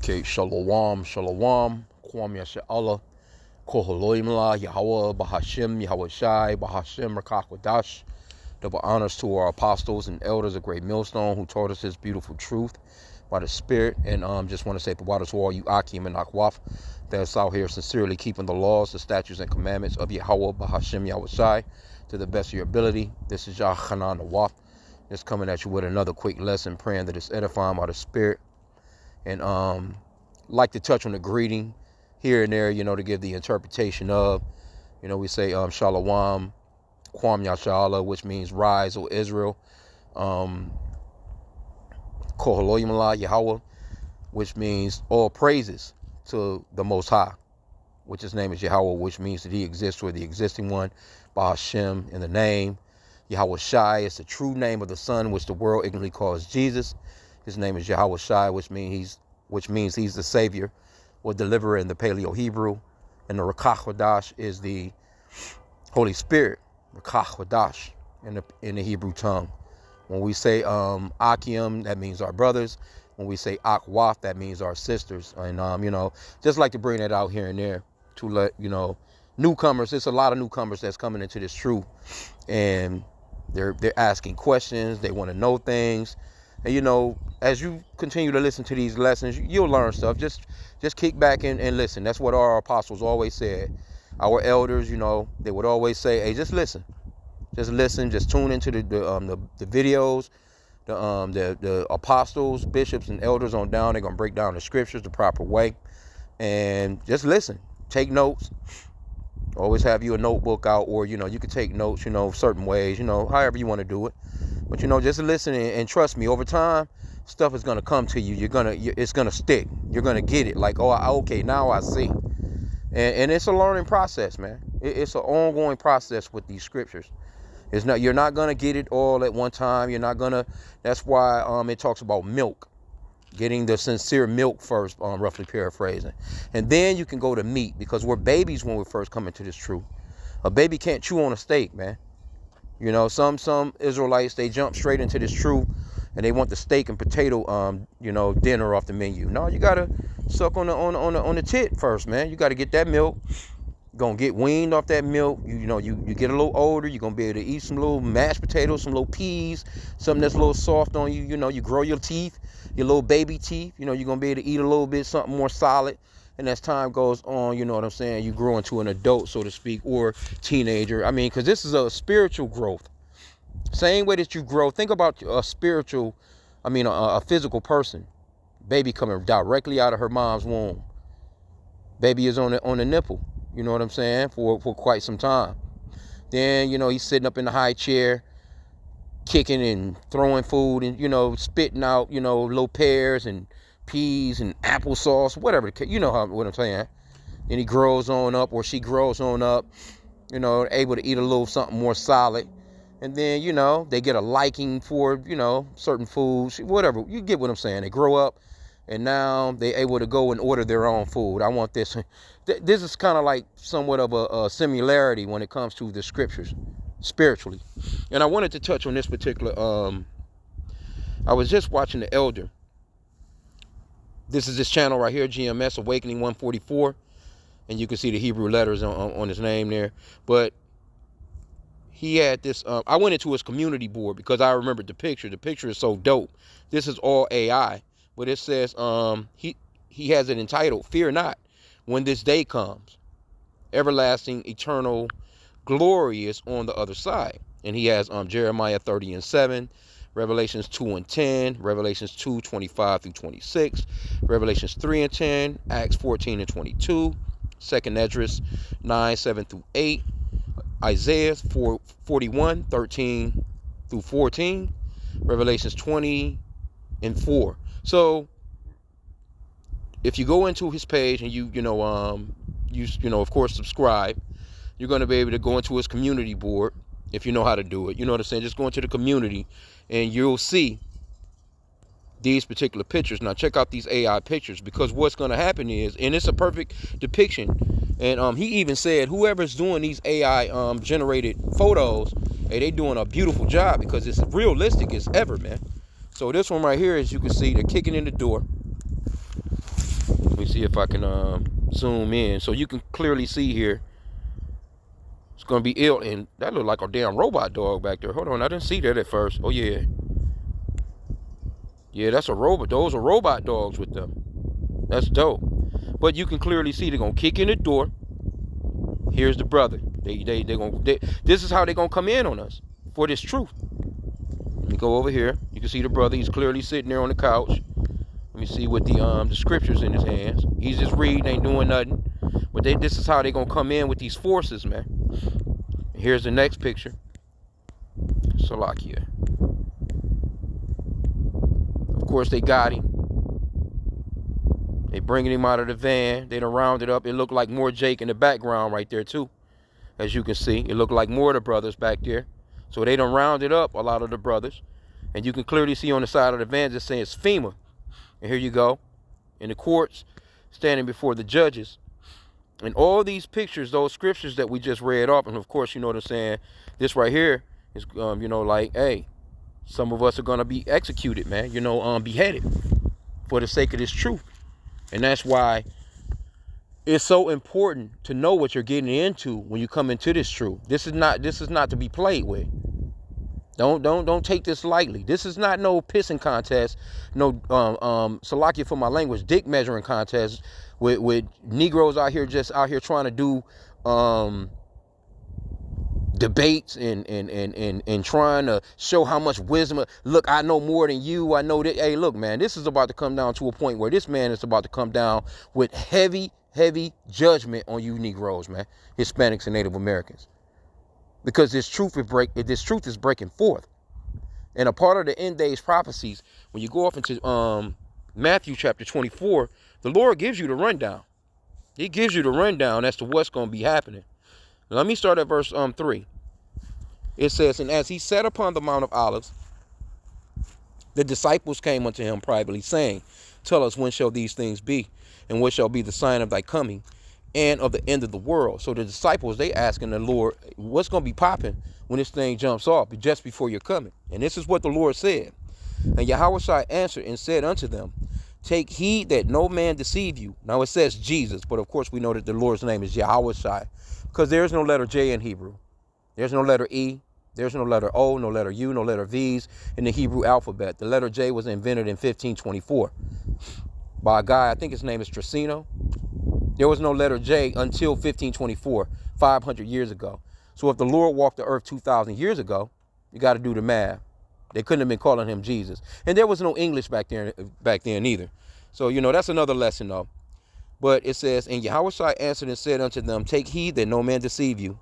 Okay, shalom, shalom, kwam yasha'Allah, koholoimla, Yahweh, H.I.M, Yahweh H.I.M, H.I.M, Rakakwadash. Double honors to our apostles and elders of Great Millstone who taught us this beautiful truth by the Spirit. And just want to say water to all you H.I.M and Akwaf that's out here sincerely keeping the laws, the statutes, and commandments of Yahweh, H.I.M, Yahweh H.I to the best of your ability. This is Yah Hanan Nawaf. Just coming at you with another quick lesson, praying that it's edifying by the Spirit. And like to touch on the greeting here and there, to give the interpretation of, we say Shalom, Kwam Yashala, which means rise, O Israel. Koholoyimala Yahweh, which means all praises to the Most High, which his name is Yahweh, which means that he exists, or the existing one, by H.I.M in the name. Yahweh Shai is the true name of the Son, which the world ignorantly calls Jesus. His name is Yahweh Shai, which means he's the Savior or deliverer in the Paleo Hebrew. And the Rakakwadash is the Holy Spirit, Rakakwadash in the Hebrew tongue. When we say H.I.M, that means our brothers. When we say Akwaf, that means our sisters. And just like to bring that out here and there to let newcomers. There's a lot of newcomers that's coming into this truth, and they're asking questions. They want to know things. And as you continue to listen to these lessons, you'll learn stuff. Just kick back and listen. That's what our apostles always said. Our elders, they would always say, "Hey, just listen. Just listen. Just tune into the videos. The apostles, bishops, and elders on down. They're gonna break down the scriptures the proper way, and just listen. Take notes. Always have you a notebook out, or you can take notes. Certain ways. However you want to do it. But just listen and trust me. Over time, stuff is gonna come to you. It's gonna stick. You're gonna get it. Like, okay, now I see. And it's a learning process, man. It's an ongoing process with these scriptures. You're not gonna get it all at one time. You're not gonna. That's why it talks about milk, getting the sincere milk first. Roughly paraphrasing, and then you can go to meat, because we're babies when we first come into this truth. A baby can't chew on a steak, man. Some Israelites, they jump straight into this truth and they want the steak and potato, dinner off the menu. No, you gotta suck on the tit first, man. You gotta get that milk. You're gonna get weaned off that milk. You get a little older, you're gonna be able to eat some little mashed potatoes, some little peas, something that's a little soft on you. You grow your teeth, your little baby teeth. You're gonna be able to eat a little bit something more solid. And as time goes on, you know what I'm saying, you grow into an adult, so to speak, or teenager. Because this is a spiritual growth. Same way that you grow. Think about a physical person. Baby coming directly out of her mom's womb. Baby is on the nipple. You know what I'm saying? For quite some time. Then, he's sitting up in the high chair, kicking and throwing food and, spitting out, little pears and peas and applesauce, whatever. What I'm saying. And he grows on up, or she grows on up, able to eat a little something more solid. And then, they get a liking for, certain foods, whatever. You get what I'm saying. They grow up, and now they're able to go and order their own food. I want this. This is kind of like somewhat of a similarity when it comes to the scriptures, spiritually. And I wanted to touch on this particular, I was just watching the elder. This is this channel right here, GMS Awakening 144. And you can see the Hebrew letters on his name there. But he had this, I went into his community board because I remembered the picture. The picture is so dope. This is all AI. But it says, he has it entitled, "Fear Not When This Day Comes. Everlasting, eternal glory is on the other side." And he has Jeremiah 30:7. Revelations 2:10, Revelations 2:25 through 26, Revelations 3:10, Acts 14:22, 2nd Esdras 9:7 through 8, Isaiah 41:13 through 14, Revelations 20:4. So if you go into his page and you of course subscribe, you're going to be able to go into his community board. If you know how to do it, you know what I'm saying? Just go into the community and you'll see these particular pictures. Now check out these AI pictures, because what's going to happen is, and it's a perfect depiction. And he even said whoever's doing these AI generated photos, hey, they doing a beautiful job, because it's realistic as ever, man. So this one right here, as you can see, they're kicking in the door. me see if I can zoom in so you can clearly see here. It's gonna be ill, and that looked like a damn robot dog back there. Hold on, I didn't see that at first. Oh yeah, yeah, that's a robot. Those are robot dogs with them. That's dope. But you can clearly see they're gonna kick in the door. Here's the brother. This is how they're gonna come in on us for this truth. Let me go over here. You can see the brother. He's clearly sitting there on the couch. Let me see what the scriptures in his hands. He's just reading, ain't doing nothing. But this is how they're gonna come in with these forces, man. Here's the next picture. Salakia. Of course, they got him. They bringing him out of the van. They done rounded up. It looked like more Jake in the background right there too. As you can see, it looked like more of the brothers back there. So they done rounded up a lot of the brothers. And you can clearly see on the side of the van just saying it's FEMA. And here you go. In the courts, standing before the judges. And all these pictures, those scriptures that we just read off, and of course, you know what I'm saying, this right here is, you know, like, hey, some of us are going to be executed, man, you know, beheaded for the sake of this truth. And that's why it's so important to know what you're getting into when you come into this truth. This is not to be played with. Don't take this lightly. This is not no pissing contest, no Salakia for my language, dick measuring contest with Negroes out here trying to do debates and trying to show how much wisdom. Look, I know more than you. I know that. Hey, look, man, this is about to come down to a point where this man is about to come down with heavy judgment on you Negroes, man, Hispanics and Native Americans. Because this truth is breaking forth. And a part of the end days prophecies, when you go off into Matthew chapter 24, the Lord gives you the rundown. He gives you the rundown as to what's going to be happening. Let me start at verse 3. It says, and as he sat upon the Mount of Olives, the disciples came unto him privately, saying, tell us, when shall these things be? And what shall be the sign of thy coming and of the end of the world? So the disciples, they asking the Lord, what's going to be popping when this thing jumps off just before you're coming? And this is what the Lord said. And Yahushua answered and said unto them, take heed that no man deceive you. Now it says Jesus, but of course we know that the Lord's name is Yahushua, because there's no letter J in Hebrew. There's no letter E. There's no letter O, no letter U, no letter V's in the Hebrew alphabet. The letter J was invented in 1524 by a guy, I think his name is Tracino. There was no letter J until 1524, 500 years ago. So if the Lord walked the earth 2,000 years ago, you got to do the math. They couldn't have been calling him Jesus. And there was no English back then either. So, you know, that's another lesson, though. But it says, and Yahushua answered and said unto them, take heed that no man deceive you.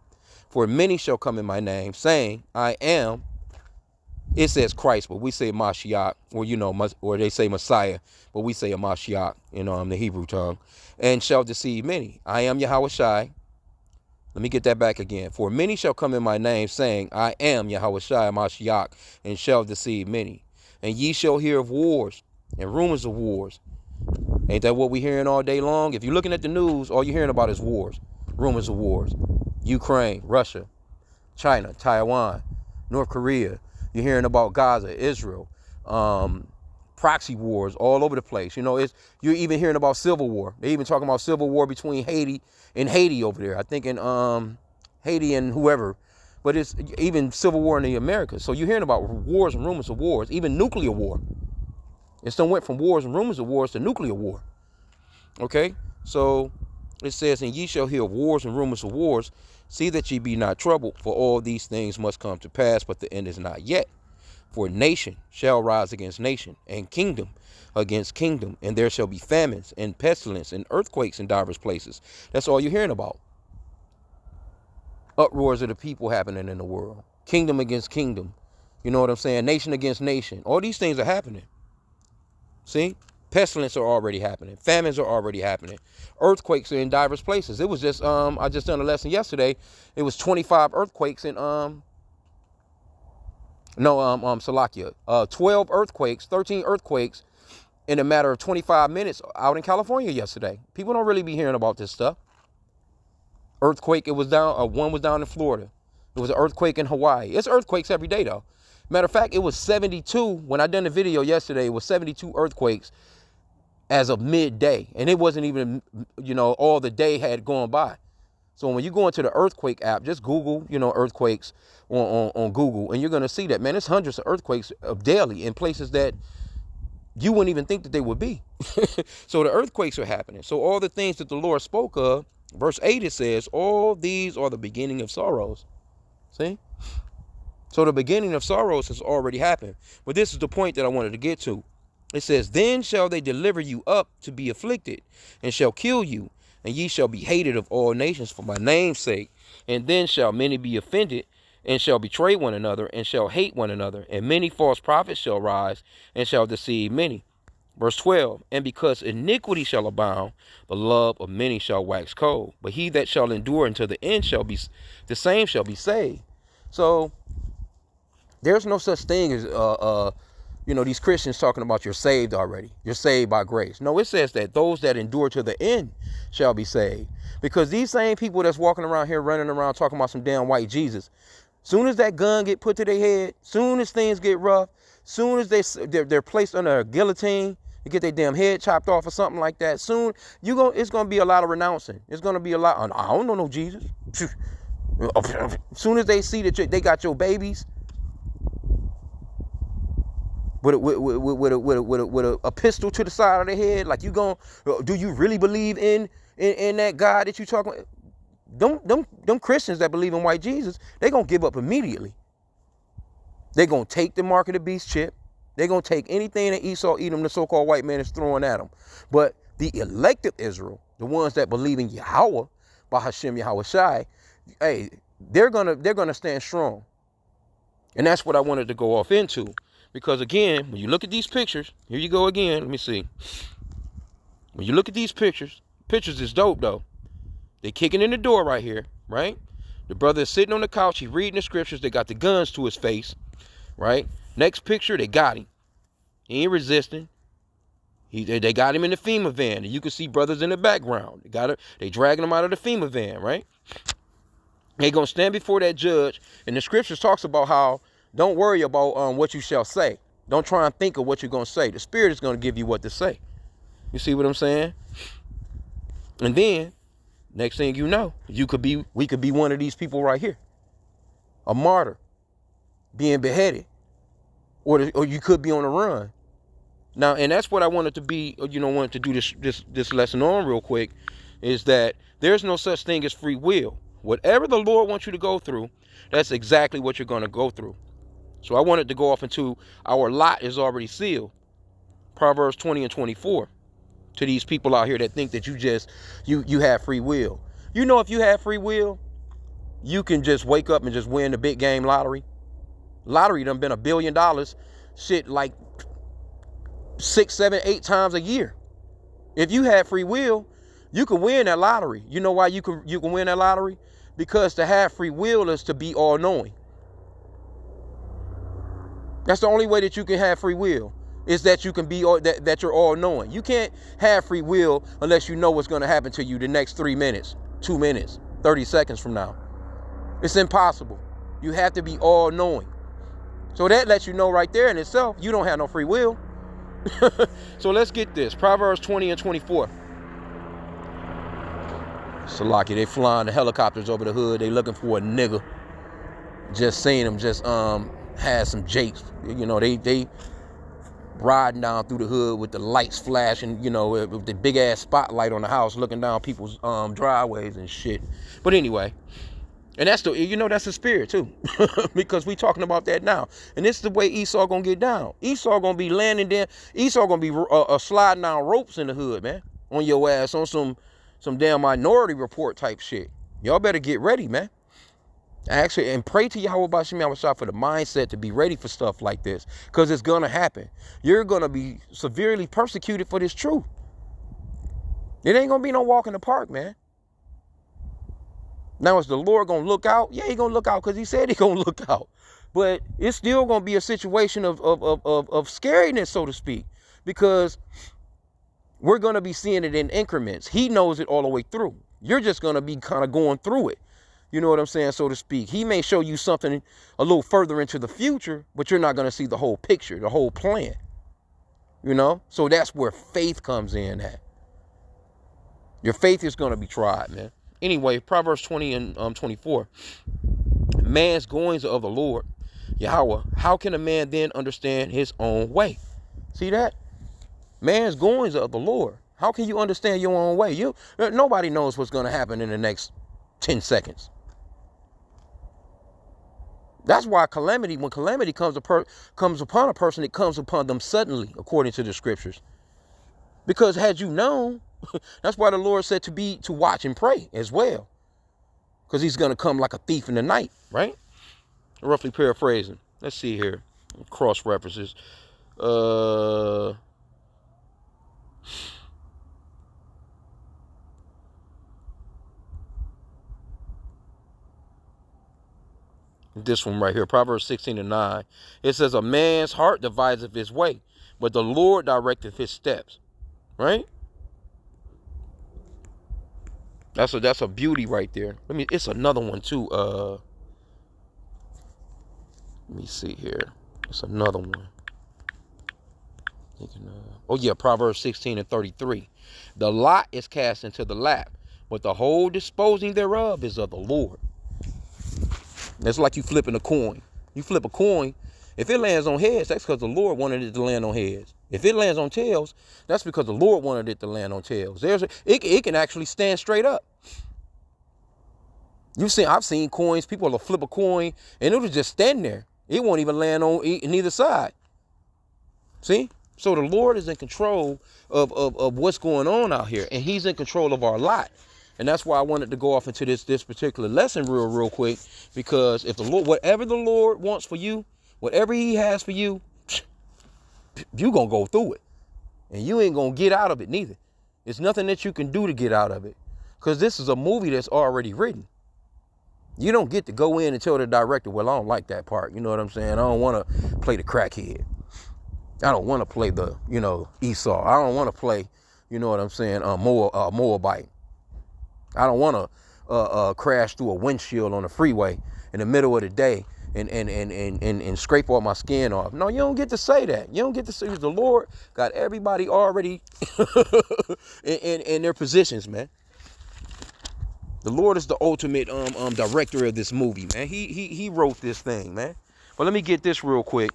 For many shall come in my name, saying, I am. It says Christ, but we say Mashiach, or, you know, or they say Messiah, but we say a Mashiach in the Hebrew tongue, and shall deceive many. I am Yahushua. Let me get that back again. For many shall come in my name, saying, I am Yahushua Mashiach, and shall deceive many. And ye shall hear of wars and rumors of wars. Ain't that what we hearing all day long? If you're looking at the news, all you're hearing about is wars, rumors of wars. Ukraine, Russia, China, Taiwan, North Korea. You're hearing about Gaza, Israel, proxy wars all over the place. You know, you're even hearing about civil war. They even talking about civil war between Haiti over there. I think in Haiti and whoever. But it's even civil war in the Americas. So you're hearing about wars and rumors of wars, even nuclear war. It still went from wars and rumors of wars to nuclear war. Okay? So it says, and ye shall hear of wars and rumors of wars. See that ye be not troubled, for all these things must come to pass, but the end is not yet. For nation shall rise against nation, and kingdom against kingdom, and there shall be famines and pestilence and earthquakes in divers places. That's all you're hearing about. Uproars of the people happening in the world. Kingdom against kingdom. You know what I'm saying? Nation against nation. All these things are happening. See? Pestilence are already happening. Famines are already happening. Earthquakes are in diverse places. It was just, I just done a lesson yesterday. It was 25 earthquakes in, Salakia. 12 earthquakes, 13 earthquakes in a matter of 25 minutes out in California yesterday. People don't really be hearing about this stuff. Earthquake, it was down, one was down in Florida. It was an earthquake in Hawaii. It's earthquakes every day, though. Matter of fact, it was 72. When I done the video yesterday, it was 72 earthquakes as of midday. And it wasn't even, all the day had gone by. So when you go into the earthquake app, just Google, earthquakes on Google, and you're going to see that, man, there's hundreds of earthquakes daily in places that you wouldn't even think that they would be. So the earthquakes are happening. So all the things that the Lord spoke of, verse 8, it says, all these are the beginning of sorrows. See? So the beginning of sorrows has already happened. But this is the point that I wanted to get to. It says, then shall they deliver you up to be afflicted, and shall kill you, and ye shall be hated of all nations for my name's sake. And then shall many be offended, and shall betray one another, and shall hate one another. And many false prophets shall rise, and shall deceive many. Verse 12, and because iniquity shall abound, the love of many shall wax cold. But he that shall endure until the end the same shall be saved. So there's no such thing as, these Christians talking about you're saved already. You're saved by grace. No, it says that those that endure to the end shall be saved. Because these same people that's walking around here running around talking about some damn white Jesus, soon as that gun get put to their head, soon as things get rough, soon as they're placed under a guillotine to get their damn head chopped off or something like that, soon it's gonna be a lot of renouncing. It's gonna be a lot. I don't know no Jesus. Soon as they see that they got your babies with a pistol to the side of their head, like do you really believe in that God that you talking about? Them Christians that believe in white Jesus, they gonna give up immediately. They're gonna take the mark of the beast chip. They're gonna take anything that Esau, Edom, the so-called white man is throwing at them. But the elect of Israel, the ones that believe in Yahweh, by H.I.M, Yahweh, hey, they're gonna stand strong. And that's what I wanted to go off into. Because again, when you look at these pictures, here you go again, let me see. When you look at these pictures is dope though. They kicking in the door right here, right? The brother is sitting on the couch, he's reading the scriptures, they got the guns to his face, right? Next picture, they got him. He ain't resisting. They got him in the FEMA van, and you can see brothers in the background. They dragging him out of the FEMA van, right? They gonna stand before that judge, and the scriptures talks about how don't worry about what you shall say. Don't try and think of what you're gonna say. The Spirit is gonna give you what to say. You see what I'm saying? And then, next thing you know, we could be one of these people right here, a martyr, being beheaded, or you could be on the run. Now, and that's what I wanted to be, wanted to do this lesson on real quick, is that there's no such thing as free will. Whatever the Lord wants you to go through, that's exactly what you're going to go through. So I wanted to go off into our lot is already sealed. Proverbs 20 and 24. To these people out here that think that you have free will. If you have free will, you can just wake up and just win the big game lottery. Lottery done been $1 billion, shit, like 6, 7, 8 times a year. If you have free will, you can win that lottery. You know why you can win that lottery? Because to have free will is to be all-knowing. That's the only way that you can have free will, is that you can be that you're all-knowing. You can't have free will unless you know what's going to happen to you the next 3 minutes, 2 minutes, 30 seconds from now. It's impossible. You have to be all-knowing. So that lets you know right there in itself, you don't have no free will. So let's get this. Proverbs 20 and 24. Salaki, they flying the helicopters over the hood. They looking for a nigga. Just seeing them just had some jakes. They riding down through the hood with the lights flashing, with the big ass spotlight on the house, looking down people's driveways and shit. But anyway, and that's that's the spirit too, because we talking about that now. And this is the way Esau gonna get down. Esau gonna be landing there. Esau gonna be sliding down ropes in the hood, man, on your ass, on some damn Minority Report type shit. Y'all better get ready, man. Actually, and pray to Yahweh Bashim Yahweh for the mindset to be ready for stuff like this, because it's gonna happen. You're gonna be severely persecuted for this truth. It ain't gonna be no walk in the park, man. Now, is the Lord gonna look out? Yeah, he gonna look out because he said he gonna look out. But it's still gonna be a situation of scariness, so to speak, because we're gonna be seeing it in increments. He knows it all the way through. You're just gonna be kind of going through it. You know what I'm saying, so to speak. He may show you something a little further into the future, but you're not gonna see the whole picture, the whole plan. You know? So that's where faith comes in at. Your faith is going to be tried, man. Anyway, Proverbs 20 and 24. Man's goings are of the Lord, Yahweh. How can a man then understand his own way? See that? Man's goings are of the Lord. How can you understand your own way? Nobody knows what's going to happen in the next 10 seconds. That's why when calamity comes upon a person, it comes upon them suddenly, according to the scriptures. Because had you known, that's why the Lord said to watch and pray as well. Because he's going to come like a thief in the night, right? Roughly paraphrasing. Let's see here. Cross references. This one right here, Proverbs 16 and 9. It says, a man's heart deviseth his way, but the Lord directeth his steps. Right? That's a beauty right there. It's another one too. Let me see here. It's another one. Oh yeah, Proverbs 16 and 33. The lot is cast into the lap, but the whole disposing thereof is of the Lord. It's like you flipping a coin. You flip a coin. If it lands on heads, that's because the Lord wanted it to land on heads. If it lands on tails, that's because the Lord wanted it to land on tails. It can actually stand straight up. I've seen coins. People will flip a coin and it'll just stand there. It won't even land on either side. See? So the Lord is in control of what's going on out here, and he's in control of our lot. And that's why I wanted to go off into this particular lesson real quick, because if the Lord, whatever the Lord wants for you, whatever he has for you, you're going to go through it. And you ain't going to get out of it neither. It's nothing that you can do to get out of it, because this is a movie that's already written. You don't get to go in and tell the director, well, I don't like that part. You know what I'm saying? I don't want to play the crackhead. I don't want to play the, Esau. I don't want to play, you know what I'm saying, Moabite. I don't want to crash through a windshield on the freeway in the middle of the day and scrape all my skin off. No, you don't get to say that. You don't get to say, the Lord got everybody already in their positions, man. The Lord is the ultimate director of this movie, man. He wrote this thing, man. But let me get this real quick.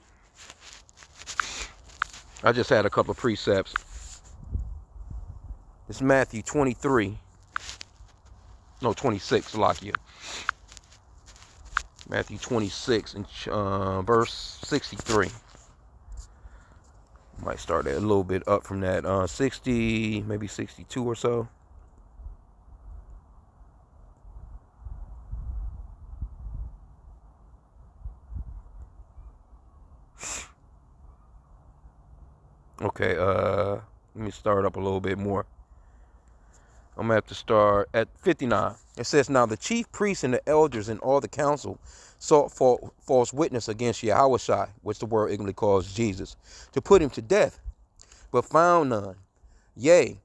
I just had a couple of precepts. It's Matthew 26, Lakia. Matthew 26 and verse 63. Might start a little bit up from that. 60, maybe 62 or so. Okay, let me start up a little bit more. I'm going to have to start at 59. It says, now the chief priests and the elders and all the council sought false witness against Yahweh, which the word ignorantly calls Jesus, to put him to death, but found none. Yea,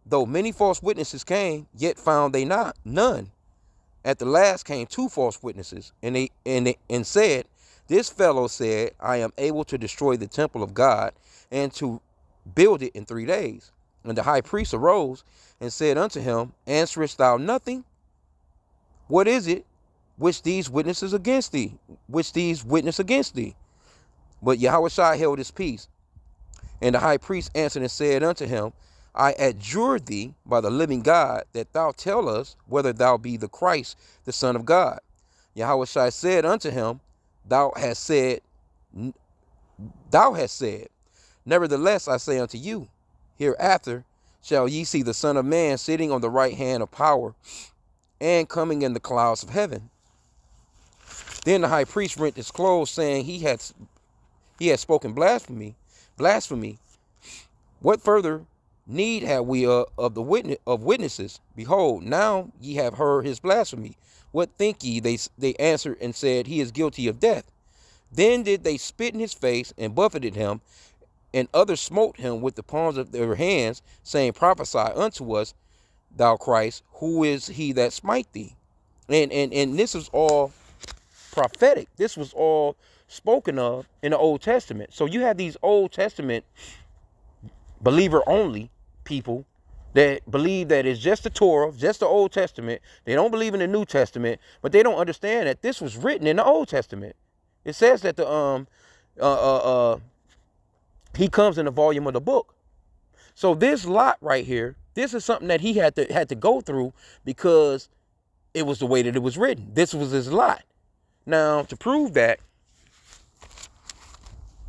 though many false witnesses came, yet found they none. At the last came two false witnesses, and said, this fellow said, I am able to destroy the temple of God and to build it in 3 days. And the high priest arose and said unto him, answerest thou nothing? What is it which these witness against thee? But Yahushua held his peace. And the high priest answered and said unto him, I adjure thee by the living God that thou tell us whether thou be the Christ, the Son of God. Yahushua said unto him, Thou hast said. Nevertheless, I say unto you, hereafter shall ye see the Son of Man sitting on the right hand of power and coming in the clouds of heaven. Then the high priest rent his clothes, saying he had spoken blasphemy. What further need have we of witnesses? Behold, now ye have heard his blasphemy. What think ye? They answered and said, he is guilty of death. Then did they spit in his face and buffeted him, and others smote him with the palms of their hands, saying, prophesy unto us, thou Christ, who is he that smite thee? And this is all prophetic. This was all spoken of in the Old Testament. So you have these Old Testament believer only people that believe that it's just the Torah, just the Old Testament. They don't believe in the New Testament, but they don't understand that this was written in the Old Testament. It says that he comes in the volume of the book. So this lot right here, this is something that he had to go through because it was the way that it was written. This was his lot. Now, to prove that,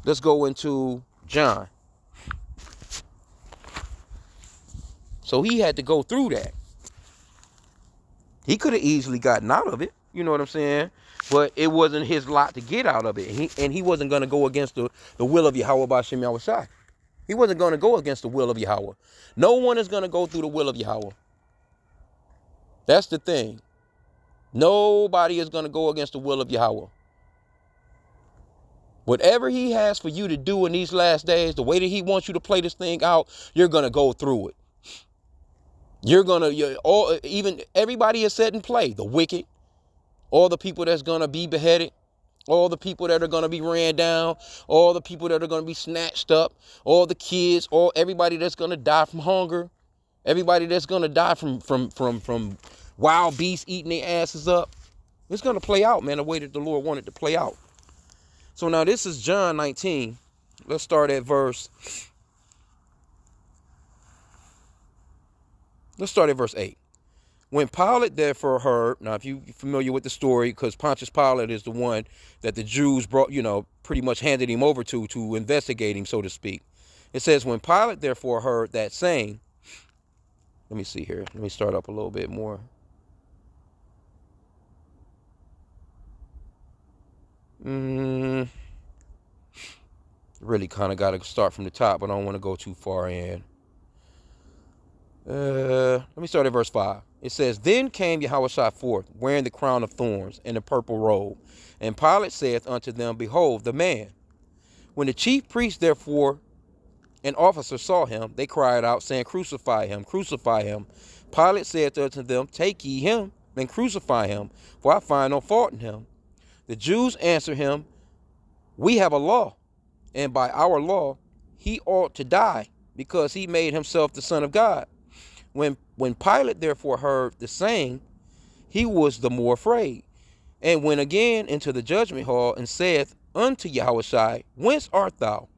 let's go into John. So he had to go through that. He could have easily gotten out of it. You know what I'm saying? But it wasn't his lot to get out of it. He wasn't going to go against the will of Yahweh B'Shem Yahushai. He wasn't going to go against the will of Yahweh. No one is going to go through the will of Yahweh. That's the thing. Nobody is going to go against the will of Yahweh. Whatever he has for you to do in these last days, the way that he wants you to play this thing out, you're going to go through it. Even everybody is set in play. The wicked, all the people that's going to be beheaded, all the people that are going to be ran down, all the people that are going to be snatched up, all the kids, everybody that's going to die from hunger, everybody that's going to die from wild beasts eating their asses up. It's going to play out, man, the way that the Lord wanted to play out. So now this is John 19. Let's start at verse 8. When Pilate therefore heard, now if you're familiar with the story, because Pontius Pilate is the one that the Jews brought, pretty much handed him over to investigate him, so to speak. It says, when Pilate therefore heard that saying, let me see here. Let me start up a little bit more. Really kind of got to start from the top, but I don't want to go too far in. Let me start at verse 5. It says, then came Yahushua forth, wearing the crown of thorns and the purple robe. And Pilate saith unto them, behold, the man. When the chief priests, therefore, and officers saw him, they cried out, saying, crucify him, crucify him. Pilate saith unto them, take ye him, and crucify him, for I find no fault in him. The Jews answer him, we have a law, and by our law he ought to die, because he made himself the Son of God. When Pilate therefore heard the saying, he was the more afraid, and went again into the judgment hall, and saith unto Yahushua, whence art thou?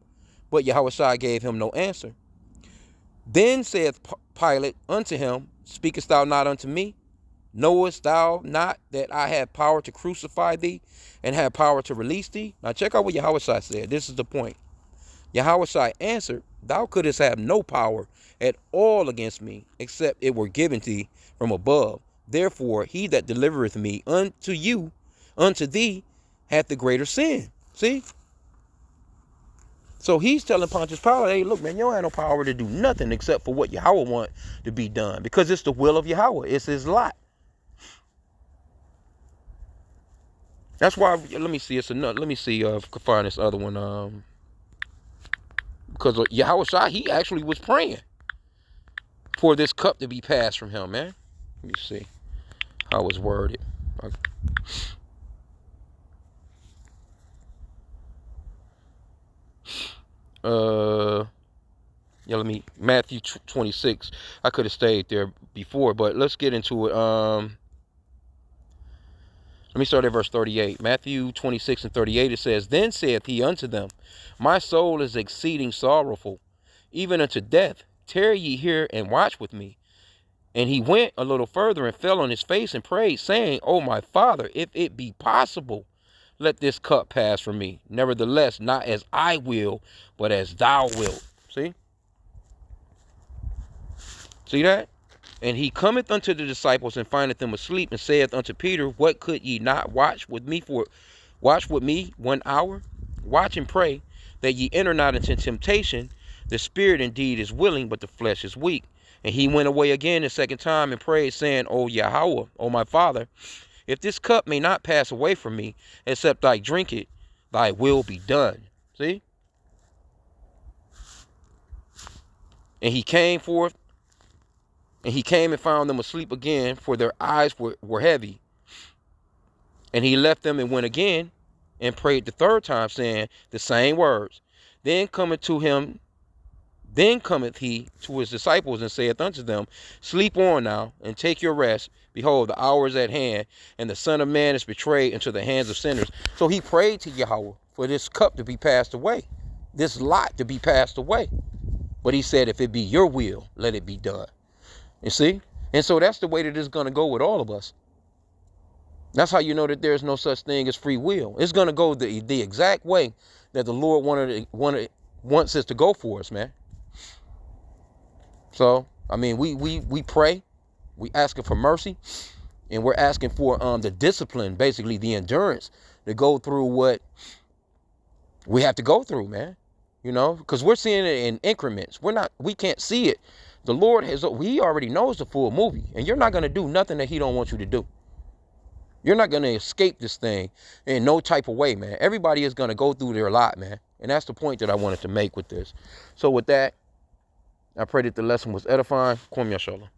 But Yahushua gave him no answer. Then saith Pilate unto him, speakest thou not unto me? Knowest thou not that I have power to crucify thee, and have power to release thee? Now check out what Yahushua said. This is the point. Yahushua answered, thou couldst have no power at all against me, except it were given thee from above. Therefore, he that delivereth me unto thee, hath the greater sin. See? So he's telling Pontius Pilate, hey, look, man, you don't have no power to do nothing except for what Yahweh want to be done, because it's the will of Yahweh. It's his lot. That's why, let me see, if I can find this other one. Because Yahushua, he actually was praying for this cup to be passed from him, man. Let me see how it's worded. Matthew 26. I could have stayed there before, but let's get into it. Let me start at verse 38. Matthew 26 and 38, it says, then saith he unto them, my soul is exceeding sorrowful, even unto death. Tarry ye here and watch with me. And he went a little further and fell on his face and prayed, saying, O my Father, if it be possible, let this cup pass from me. Nevertheless, not as I will, but as thou wilt. See? See that? And he cometh unto the disciples and findeth them asleep, and saith unto Peter, what could ye not watch with me 1 hour? Watch and pray, that ye enter not into temptation. The spirit indeed is willing, but the flesh is weak. And he went away again the second time and prayed, saying, O Yahweh, O my Father, if this cup may not pass away from me, except I drink it, thy will be done. See? And he came forth, and he came and found them asleep again, for their eyes were heavy. And he left them and went again and prayed the third time, saying the same words. Then cometh to him Then cometh he to his disciples and saith unto them, sleep on now, and take your rest. Behold, the hour is at hand, and the Son of Man is betrayed into the hands of sinners. So he prayed to Yahweh for this cup to be passed away, this lot to be passed away. But he said, if it be your will, let it be done. You see? And so that's the way that it's going to go with all of us. That's how you know that there's no such thing as free will. It's going to go the exact way that the Lord wants us to go for us, man. So, I mean, we pray, we asking for mercy, and we're asking for the discipline, basically the endurance to go through what we have to go through, man. You know, because we're seeing it in increments. We can't see it. The Lord he already knows the full movie, and you're not going to do nothing that he don't want you to do. You're not going to escape this thing in no type of way, man. Everybody is going to go through their lot, man. And that's the point that I wanted to make with this. So with that, I pray that the lesson was edifying. Kwam Yashala.